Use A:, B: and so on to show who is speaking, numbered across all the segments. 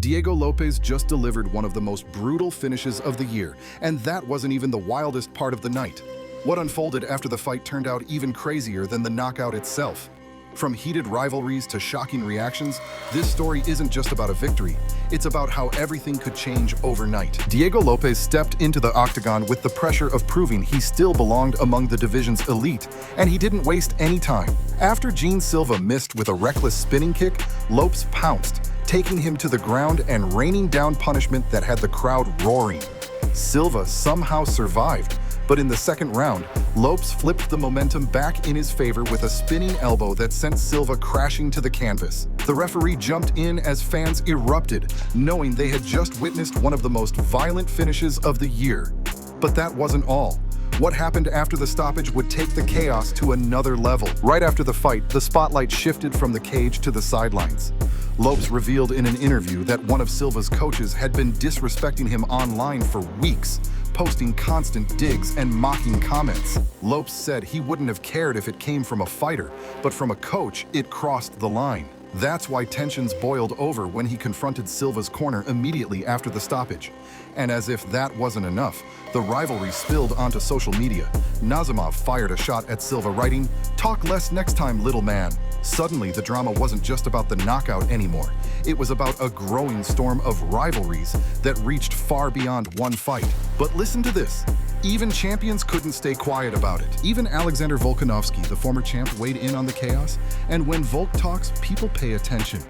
A: Diego Lopes just delivered one of the most brutal finishes of the year, and that wasn't even the wildest part of the night. What unfolded after the fight turned out even crazier than the knockout itself. From heated rivalries to shocking reactions, this story isn't just about a victory, it's about how everything could change overnight. Diego Lopes stepped into the octagon with the pressure of proving he still belonged among the division's elite, and he didn't waste any time. After Silva missed with a reckless spinning kick, Lopes pounced, taking him to the ground and raining down punishment that had the crowd roaring. Silva somehow survived, but in the second round, Lopes flipped the momentum back in his favor with a spinning elbow that sent Silva crashing to the canvas. The referee jumped in as fans erupted, knowing they had just witnessed one of the most violent finishes of the year. But that wasn't all. What happened after the stoppage would take the chaos to another level. Right after the fight, the spotlight shifted from the cage to the sidelines. Lopes revealed in an interview that one of Silva's coaches had been disrespecting him online for weeks, posting constant digs and mocking comments. Lopes said he wouldn't have cared if it came from a fighter, but from a coach, it crossed the line. That's why tensions boiled over when he confronted Silva's corner immediately after the stoppage. And as if that wasn't enough, the rivalry spilled onto social media. Nazimov fired a shot at Silva, writing, "Talk less next time, little man." Suddenly, the drama wasn't just about the knockout anymore. It was about a growing storm of rivalries that reached far beyond one fight. But listen to this. Even champions couldn't stay quiet about it. Even Alexander Volkanovski, the former champ, weighed in on the chaos. And when Volk talks, people pay attention.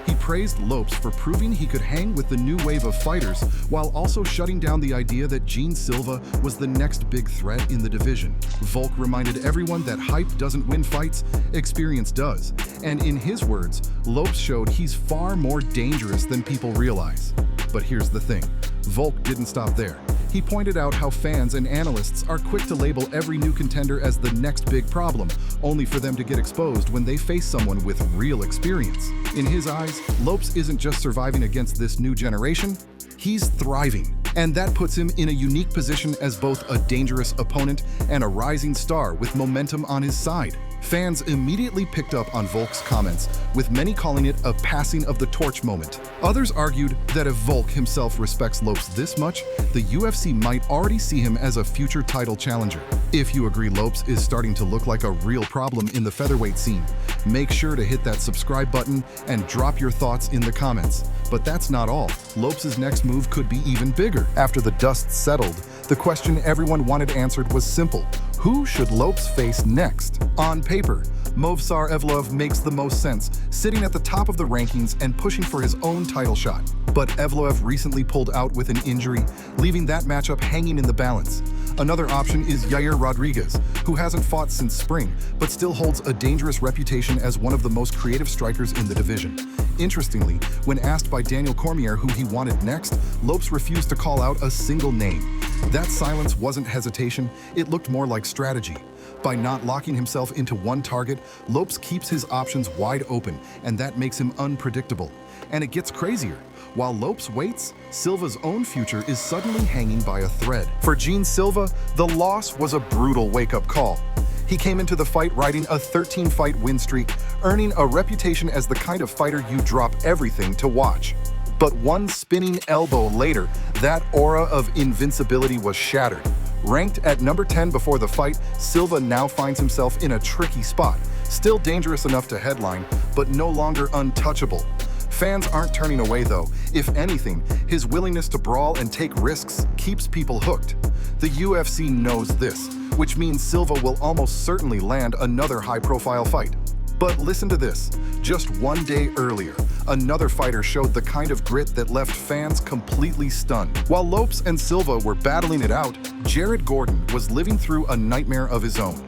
A: He praised Lopes for proving he could hang with the new wave of fighters, while also shutting down the idea that Silva was the next big threat in the division. Volk reminded everyone that hype doesn't win fights, experience does. And in his words, Lopes showed he's far more dangerous than people realize. But here's the thing, Volk didn't stop there. He pointed out how fans and analysts are quick to label every new contender as the next big problem, only for them to get exposed when they face someone with real experience. In his eyes, Lopes isn't just surviving against this new generation, he's thriving. And that puts him in a unique position as both a dangerous opponent and a rising star with momentum on his side. Fans immediately picked up on Volk's comments, with many calling it a passing of the torch moment. Others argued that if Volk himself respects Lopes this much, the UFC might already see him as a future title challenger. If you agree Lopes is starting to look like a real problem in the featherweight scene, make sure to hit that subscribe button and drop your thoughts in the comments. But that's not all. Lopes' next move could be even bigger. After the dust settled, the question everyone wanted answered was simple. Who should Lopes face next? On paper, Movsar Evloev makes the most sense, sitting at the top of the rankings and pushing for his own title shot. But Evloev recently pulled out with an injury, leaving that matchup hanging in the balance. Another option is Yair Rodriguez, who hasn't fought since spring, but still holds a dangerous reputation as one of the most creative strikers in the division. Interestingly, when asked by Daniel Cormier who he wanted next, Lopes refused to call out a single name. That silence wasn't hesitation, it looked more like strategy. By not locking himself into one target, Lopes keeps his options wide open, and that makes him unpredictable. And it gets crazier. While Lopes waits, Silva's own future is suddenly hanging by a thread. For Silva, the loss was a brutal wake-up call. He came into the fight riding a 13-fight win streak, earning a reputation as the kind of fighter you drop everything to watch. But one spinning elbow later, that aura of invincibility was shattered. Ranked at number 10 before the fight, Silva now finds himself in a tricky spot. Still dangerous enough to headline, but no longer untouchable. Fans aren't turning away though. If anything, his willingness to brawl and take risks keeps people hooked. The UFC knows this, which means Silva will almost certainly land another high-profile fight. But listen to this. Just one day earlier, another fighter showed the kind of grit that left fans completely stunned. While Lopes and Silva were battling it out, Jared Gordon was living through a nightmare of his own.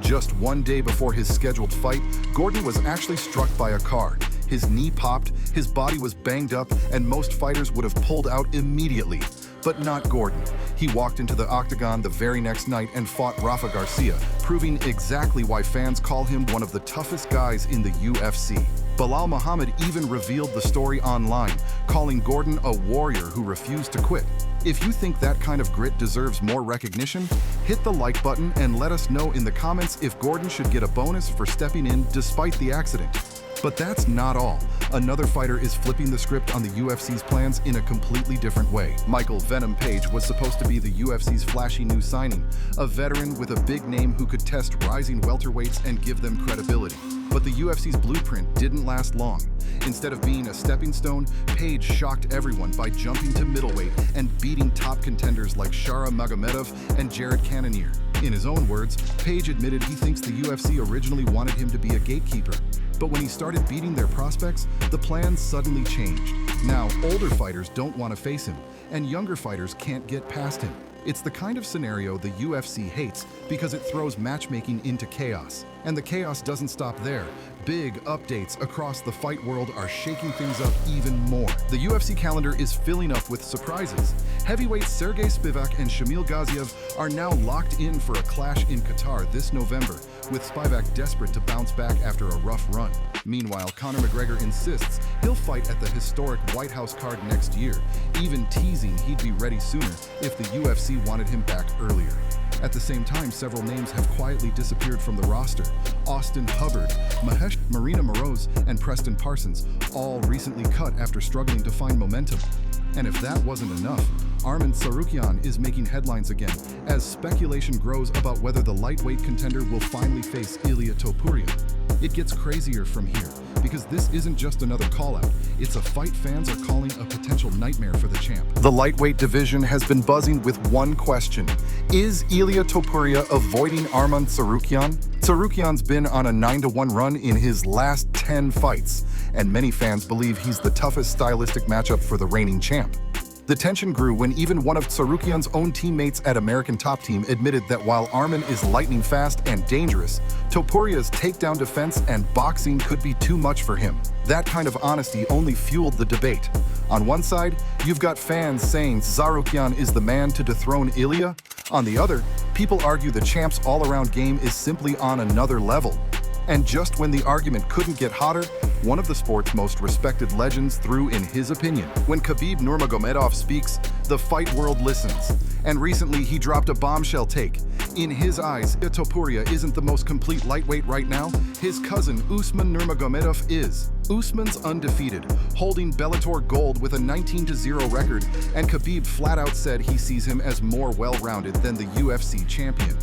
A: Just one day before his scheduled fight, Gordon was actually struck by a car. His knee popped, his body was banged up, and most fighters would have pulled out immediately. But not Gordon. He walked into the octagon the very next night and fought Rafa Garcia, proving exactly why fans call him one of the toughest guys in the UFC. Bilal Muhammad even revealed the story online, calling Gordon a warrior who refused to quit. If you think that kind of grit deserves more recognition, hit the like button and let us know in the comments if Gordon should get a bonus for stepping in despite the accident. But that's not all. another fighter is flipping the script on the UFC's plans in a completely different way. Michael "Venom" Page was supposed to be the UFC's flashy new signing, a veteran with a big name who could test rising welterweights and give them credibility. But the UFC's blueprint didn't last long. Instead of being a stepping stone, Page shocked everyone by jumping to middleweight and beating top contenders like Shara Magomedov and Jared Cannonier. In his own words, Page admitted he thinks the UFC originally wanted him to be a gatekeeper. But when he started beating their prospects, the plans suddenly changed. Now, older fighters don't want to face him, and younger fighters can't get past him. It's the kind of scenario the UFC hates because it throws matchmaking into chaos. And the chaos doesn't stop there. Big updates across the fight world are shaking things up even more. The UFC calendar is filling up with surprises. Heavyweights Sergey Spivak and Shamil Gaziev are now locked in for a clash in Qatar this November, with Spivak desperate to bounce back after a rough run. Meanwhile, Conor McGregor insists he'll fight at the historic White House card next year, even teasing he'd be ready sooner if the UFC wanted him back earlier. At the same time, several names have quietly disappeared from the roster. Austin Hubbard, Mahesh, Marina Moroz, and Preston Parsons, all recently cut after struggling to find momentum. And if that wasn't enough, Arman Tsarukyan is making headlines again as speculation grows about whether the lightweight contender will finally face Ilia Topuria. It gets crazier from here, because this isn't just another call-out, it's a fight fans are calling a potential nightmare for the champ. The lightweight division has been buzzing with one question: is Ilia Topuria avoiding Arman Tsarukyan? Tsarukyan's been on a 9-1 run in his last 10 fights, and many fans believe he's the toughest stylistic matchup for the reigning champ. The tension grew when even one of Tsarukyan's own teammates at American Top Team admitted that while Arman is lightning fast and dangerous, Topuria's takedown defense and boxing could be too much for him. That kind of honesty only fueled the debate. On one side, you've got fans saying Tsarukyan is the man to dethrone Ilia. On the other, people argue the champ's all-around game is simply on another level. And just when the argument couldn't get hotter, one of the sport's most respected legends threw in his opinion. When Khabib Nurmagomedov speaks, the fight world listens. And recently he dropped a bombshell take. In his eyes, Topuria isn't the most complete lightweight right now. His cousin Usman Nurmagomedov is. Usman's undefeated, holding Bellator gold with a 19-0 record, and Khabib flat out said he sees him as more well-rounded than the UFC champion.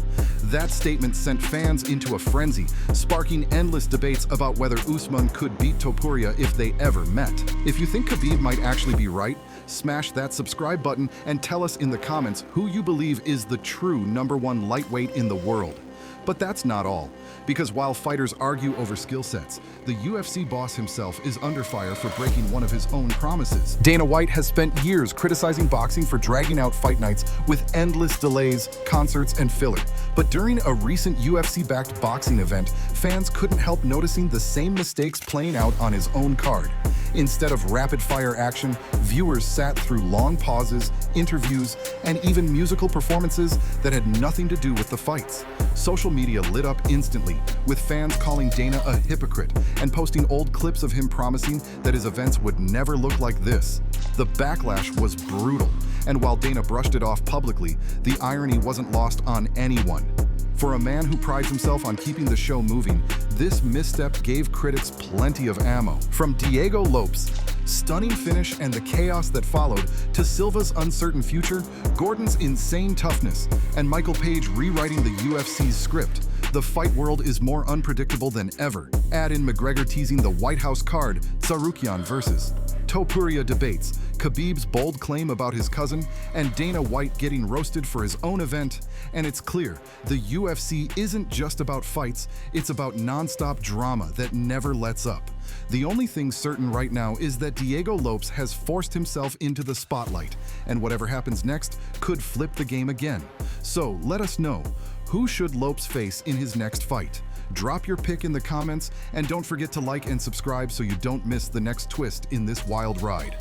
A: That statement sent fans into a frenzy, sparking endless debates about whether Usman could beat Topuria if they ever met. If you think Khabib might actually be right, smash that subscribe button and tell us in the comments who you believe is the true #1 lightweight in the world. But that's not all, because while fighters argue over skill sets, the UFC boss himself is under fire for breaking one of his own promises. Dana White has spent years criticizing boxing for dragging out fight nights with endless delays, concerts, and filler. But during a recent UFC-backed boxing event, fans couldn't help noticing the same mistakes playing out on his own card. Instead of rapid-fire action, viewers sat through long pauses, interviews, and even musical performances that had nothing to do with the fights. Social media lit up instantly, with fans calling Dana a hypocrite and posting old clips of him promising that his events would never look like this. The backlash was brutal, and while Dana brushed it off publicly, the irony wasn't lost on anyone. For a man who prides himself on keeping the show moving, this misstep gave critics plenty of ammo. From Diego Lopes' stunning finish and the chaos that followed, to Silva's uncertain future, Gordon's insane toughness, and Michael Page rewriting the UFC's script, the fight world is more unpredictable than ever. Add in McGregor teasing the White House card, Tsarukyan versus Topuria debates, Khabib's bold claim about his cousin, and Dana White getting roasted for his own event, and it's clear, the UFC isn't just about fights, it's about non-stop drama that never lets up. The only thing certain right now is that Diego Lopes has forced himself into the spotlight, and whatever happens next could flip the game again. So let us know, who should Lopes face in his next fight? Drop your pick in the comments, and don't forget to like and subscribe so you don't miss the next twist in this wild ride.